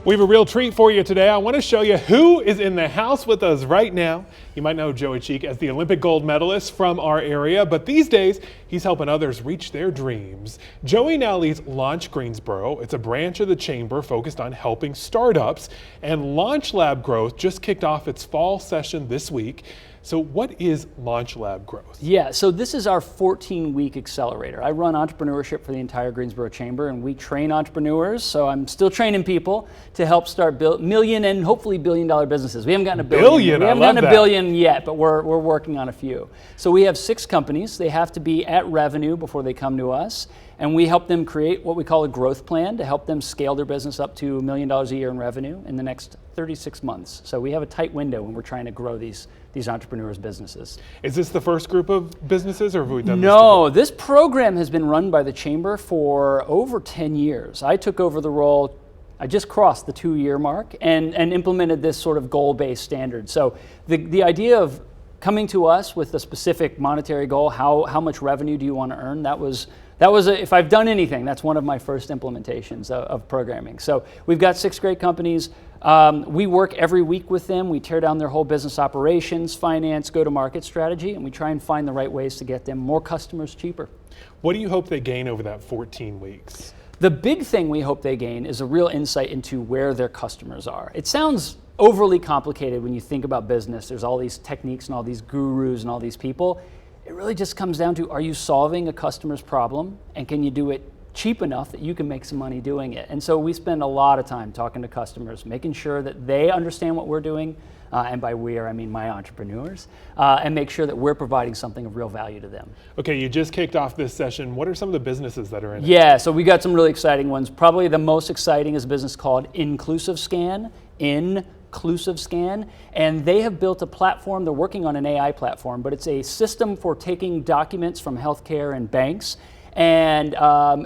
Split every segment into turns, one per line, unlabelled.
We have a real treat for you today. I want to show you who is in the house with us right now. You might know Joey Cheek as the Olympic gold medalist from our area, but these days he's helping others reach their dreams. Joey now leads Launch Greensboro. It's a branch of the chamber focused on helping startups, and LaunchLab Growth just kicked off its fall session this week. So what is LaunchLab Growth?
Yeah, so this is our 14-week accelerator. I run entrepreneurship for the entire Greensboro Chamber, and we train entrepreneurs, so I'm still training people to help start million and hopefully billion-dollar businesses. We haven't gotten a billion. We haven't gotten a billion yet, but we're working on a few. So we have 6 companies. They have to be at revenue before they come to us, and we help them create what we call a growth plan to help them scale their business up to $1 million a year in revenue in the next 36 months. So we have a tight window when we're trying to grow these entrepreneurs' businesses.
Is this the first group of businesses, or have we done this?
No, this program has been run by the Chamber for over 10 years. I took over the role, I just crossed the 2-year mark and implemented this sort of goal-based standard. So the idea of coming to us with a specific monetary goal, how much revenue do you want to earn, that was if I've done anything, that's one of my first implementations of programming. So we've got 6 great companies. We work every week with them. We tear down their whole business operations, finance, go-to-market strategy, and we try and find the right ways to get them more customers cheaper.
What do you hope they gain over that 14 weeks?
The big thing we hope they gain is a real insight into where their customers are. It sounds overly complicated when you think about business. There's all these techniques and all these gurus and all these people. It really just comes down to, are you solving a customer's problem, and can you do it cheap enough that you can make some money doing it? And so we spend a lot of time talking to customers, making sure that they understand what we're doing, and by we, I mean my entrepreneurs, and make sure that we're providing something of real value to them.
Okay, you just kicked off this session. What are some of the businesses that are in it?
Yeah, so we got some really exciting ones. Probably the most exciting is a business called Inclusive Scan, and they have built a platform. They're working on an AI platform, but it's a system for taking documents from healthcare and banks and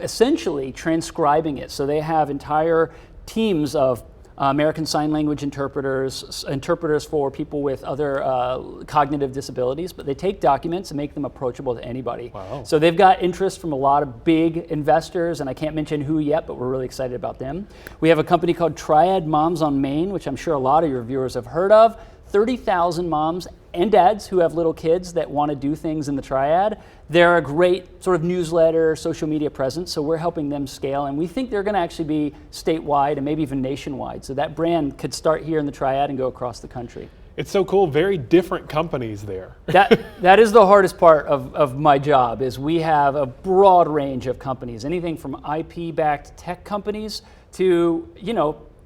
essentially transcribing it. So they have entire teams of American Sign Language interpreters for people with other cognitive disabilities, but they take documents and make them approachable to anybody.
Wow.
So they've got interest from a lot of big investors, and I can't mention who yet, but we're really excited about them. We have a company called Triad Moms on Main, which I'm sure a lot of your viewers have heard of. 30,000 moms and dads who have little kids that want to do things in the Triad. They're a great sort of newsletter, social media presence, so we're helping them scale, and we think they're going to actually be statewide and maybe even nationwide. So that brand could start here in the Triad and go across the country.
It's so cool, very different companies there.
That is the hardest part of my job, is we have a broad range of companies, anything from IP-backed tech companies to,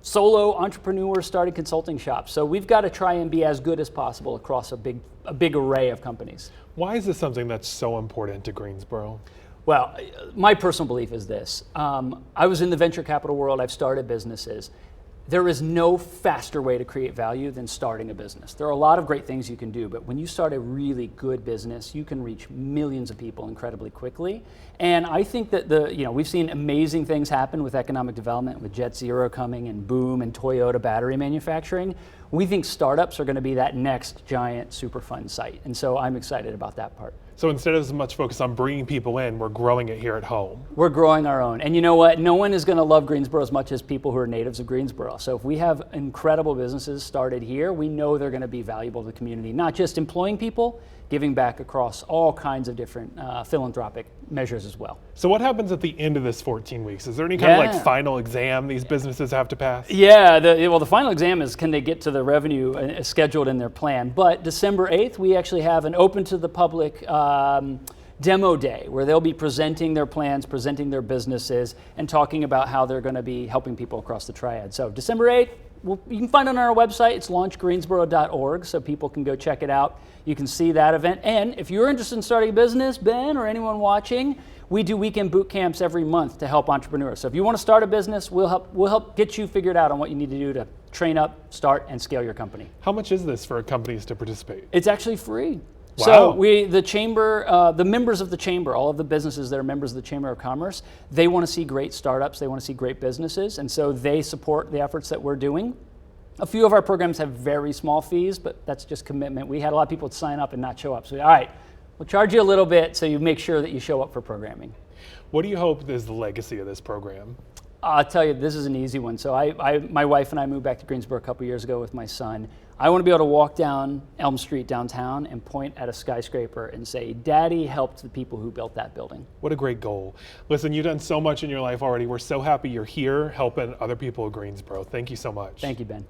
solo entrepreneurs starting consulting shops. So we've got to try and be as good as possible across a big array of companies.
Why is this something that's so important to Greensboro?
Well, my personal belief is this. I was in the venture capital world. I've started businesses. There is no faster way to create value than starting a business. There are a lot of great things you can do, but when you start a really good business, you can reach millions of people incredibly quickly. And I think that we've seen amazing things happen with economic development, with Jet Zero coming and Boom and Toyota battery manufacturing. We think startups are going to be that next giant super fun site. And so I'm excited about that part.
So instead of as much focus on bringing people in, we're growing it here at home.
We're growing our own. And you know what? No one is going to love Greensboro as much as people who are natives of Greensboro. So if we have incredible businesses started here, we know they're going to be valuable to the community, not just employing people, giving back across all kinds of different philanthropic measures as well.
So what happens at the end of this 14 weeks? Is there any kind of final exam these businesses have to pass?
Yeah, the final exam is, can they get to the revenue scheduled in their plan? But December 8th, we actually have an open to the public demo day where they'll be presenting their plans, presenting their businesses, and talking about how they're going to be helping people across the Triad. So December 8th, you can find it on our website. It's launchgreensboro.org, so people can go check it out. You can see that event. And if you're interested in starting a business, Ben, or anyone watching, we do weekend boot camps every month to help entrepreneurs. So if you want to start a business, we'll help get you figured out on what you need to do to train up, start, and scale your company.
How much is this for companies to participate?
It's actually free.
Wow.
So the members of the chamber, all of the businesses that are members of the Chamber of Commerce, they want to see great startups, they want to see great businesses, and so they support the efforts that we're doing. A few of our programs have very small fees, but that's just commitment. We had a lot of people sign up and not show up. So all right, we'll charge you a little bit so you make sure that you show up for programming.
What do you hope is the legacy of this program?
I'll tell you, this is an easy one. So my wife and I moved back to Greensboro a couple years ago with my son. I want to be able to walk down Elm Street downtown and point at a skyscraper and say, Daddy helped the people who built that building.
What a great goal. Listen, you've done so much in your life already. We're so happy you're here helping other people in Greensboro. Thank you so much.
Thank you, Ben.